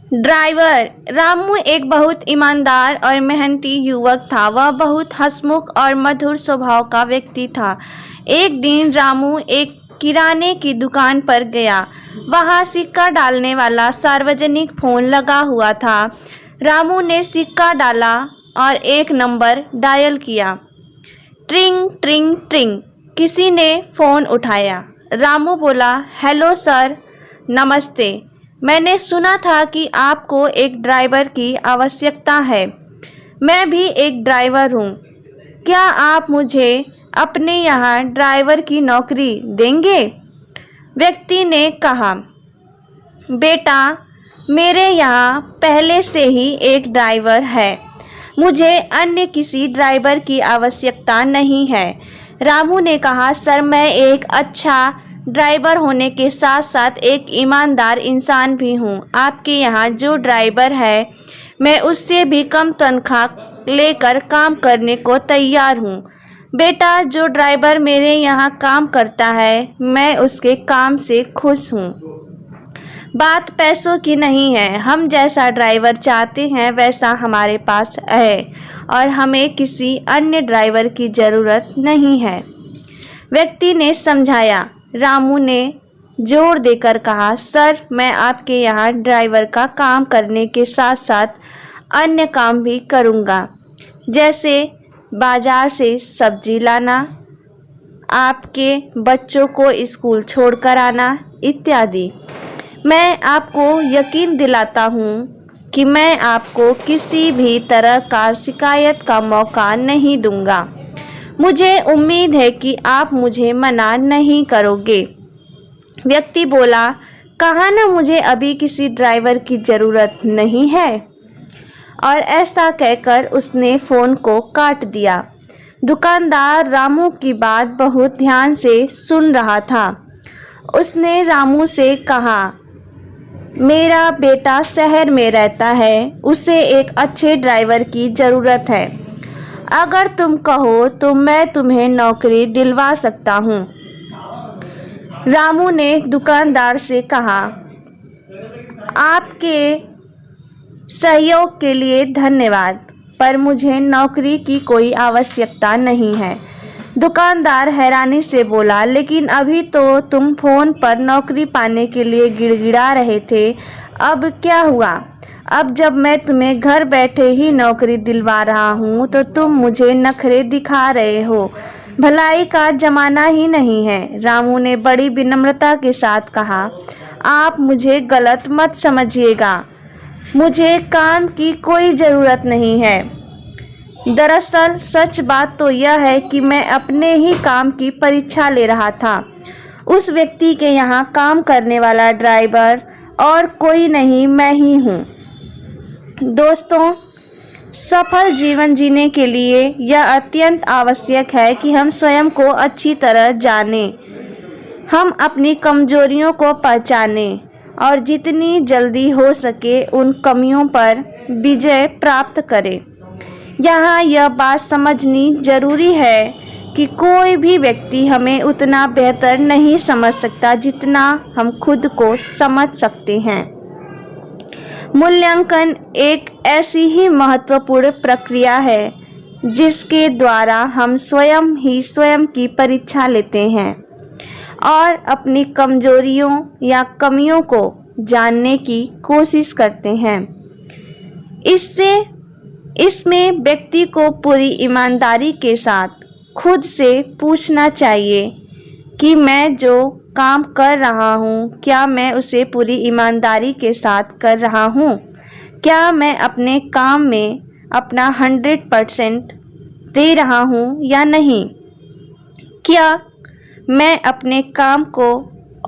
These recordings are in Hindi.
ड्राइवर रामू एक बहुत ईमानदार और मेहनती युवक था। वह बहुत हंसमुख और मधुर स्वभाव का व्यक्ति था। एक दिन रामू एक किराने की दुकान पर गया। वहां सिक्का डालने वाला सार्वजनिक फोन लगा हुआ था। रामू ने सिक्का डाला और एक नंबर डायल किया। ट्रिंग ट्रिंग ट्रिंग। किसी ने फोन उठाया। रामू बोला, हेलो सर, नमस्ते। मैंने सुना था कि आपको एक ड्राइवर की आवश्यकता है। मैं भी एक ड्राइवर हूँ। क्या आप मुझे अपने यहाँ ड्राइवर की नौकरी देंगे? व्यक्ति ने कहा, बेटा, मेरे यहाँ पहले से ही एक ड्राइवर है। मुझे अन्य किसी ड्राइवर की आवश्यकता नहीं है। रामू ने कहा, सर, मैं एक अच्छा ड्राइवर होने के साथ साथ एक ईमानदार इंसान भी हूँ। आपके यहाँ जो ड्राइवर है, मैं उससे भी कम तनख्वाह लेकर काम करने को तैयार हूँ। बेटा, जो ड्राइवर मेरे यहाँ काम करता है, मैं उसके काम से खुश हूँ। बात पैसों की नहीं है। हम जैसा ड्राइवर चाहते हैं वैसा हमारे पास है और हमें किसी अन्य ड्राइवर की ज़रूरत नहीं है। व्यक्ति ने समझाया। रामू ने जोर देकर कहा, सर, मैं आपके यहाँ ड्राइवर का काम करने के साथ साथ अन्य काम भी करूँगा, जैसे बाजार से सब्जी लाना, आपके बच्चों को स्कूल छोड़कर आना इत्यादि। मैं आपको यकीन दिलाता हूँ कि मैं आपको किसी भी तरह का शिकायत का मौका नहीं दूंगा। मुझे उम्मीद है कि आप मुझे मना नहीं करोगे। व्यक्ति बोला, कहा ना मुझे अभी किसी ड्राइवर की ज़रूरत नहीं है। और ऐसा कहकर उसने फ़ोन को काट दिया। दुकानदार रामू की बात बहुत ध्यान से सुन रहा था। उसने रामू से कहा, मेरा बेटा शहर में रहता है, उसे एक अच्छे ड्राइवर की ज़रूरत है। अगर तुम कहो तो मैं तुम्हें नौकरी दिलवा सकता हूँ। रामू ने दुकानदार से कहा, आपके सहयोग के लिए धन्यवाद, पर मुझे नौकरी की कोई आवश्यकता नहीं है। दुकानदार हैरानी से बोला, लेकिन अभी तो तुम फ़ोन पर नौकरी पाने के लिए गिड़गिड़ा रहे थे, अब क्या हुआ? अब जब मैं तुम्हें घर बैठे ही नौकरी दिलवा रहा हूँ तो तुम मुझे नखरे दिखा रहे हो। भलाई का ज़माना ही नहीं है। रामू ने बड़ी विनम्रता के साथ कहा, आप मुझे गलत मत समझिएगा, मुझे काम की कोई ज़रूरत नहीं है। दरअसल सच बात तो यह है कि मैं अपने ही काम की परीक्षा ले रहा था। उस व्यक्ति के यहाँ काम करने वाला ड्राइवर और कोई नहीं, मैं ही हूँ। दोस्तों, सफल जीवन जीने के लिए यह अत्यंत आवश्यक है कि हम स्वयं को अच्छी तरह जानें, हम अपनी कमजोरियों को पहचानें और जितनी जल्दी हो सके उन कमियों पर विजय प्राप्त करें। यहाँ यह बात समझनी जरूरी है कि कोई भी व्यक्ति हमें उतना बेहतर नहीं समझ सकता जितना हम खुद को समझ सकते हैं। मूल्यांकन एक ऐसी ही महत्वपूर्ण प्रक्रिया है जिसके द्वारा हम स्वयं ही स्वयं की परीक्षा लेते हैं और अपनी कमजोरियों या कमियों को जानने की कोशिश करते हैं। इसमें व्यक्ति को पूरी ईमानदारी के साथ खुद से पूछना चाहिए कि मैं जो काम कर रहा हूँ, क्या मैं उसे पूरी ईमानदारी के साथ कर रहा हूँ? क्या मैं अपने काम में अपना 100% दे रहा हूँ या नहीं? क्या मैं अपने काम को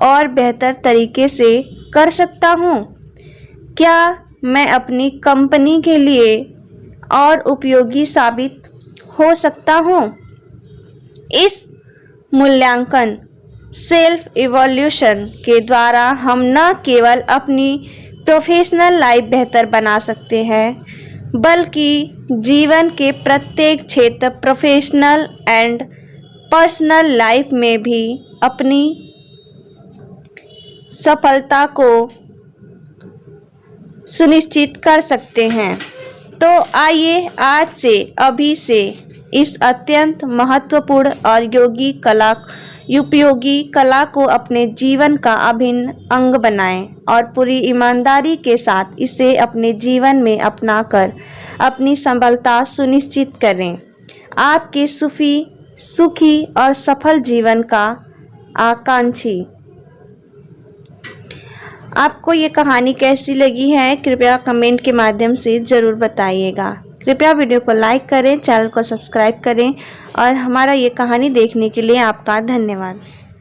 और बेहतर तरीके से कर सकता हूँ? क्या मैं अपनी कंपनी के लिए और उपयोगी साबित हो सकता हूँ? इस मूल्यांकन सेल्फ इवोल्यूशन के द्वारा हम न केवल अपनी प्रोफेशनल लाइफ बेहतर बना सकते हैं, बल्कि जीवन के प्रत्येक क्षेत्र, प्रोफेशनल एंड पर्सनल लाइफ में भी अपनी सफलता को सुनिश्चित कर सकते हैं। तो आइए आज से अभी से इस अत्यंत महत्वपूर्ण और उपयोगी कला को अपने जीवन का अभिन्न अंग बनाएं और पूरी ईमानदारी के साथ इसे अपने जीवन में अपनाकर अपनी सफलता सुनिश्चित करें। आपके सुखी और सफल जीवन का आकांक्षी। आपको ये कहानी कैसी लगी है कृपया कमेंट के माध्यम से ज़रूर बताइएगा। कृपया वीडियो को लाइक करें, चैनल को सब्सक्राइब करें और हमारा ये कहानी देखने के लिए आपका धन्यवाद।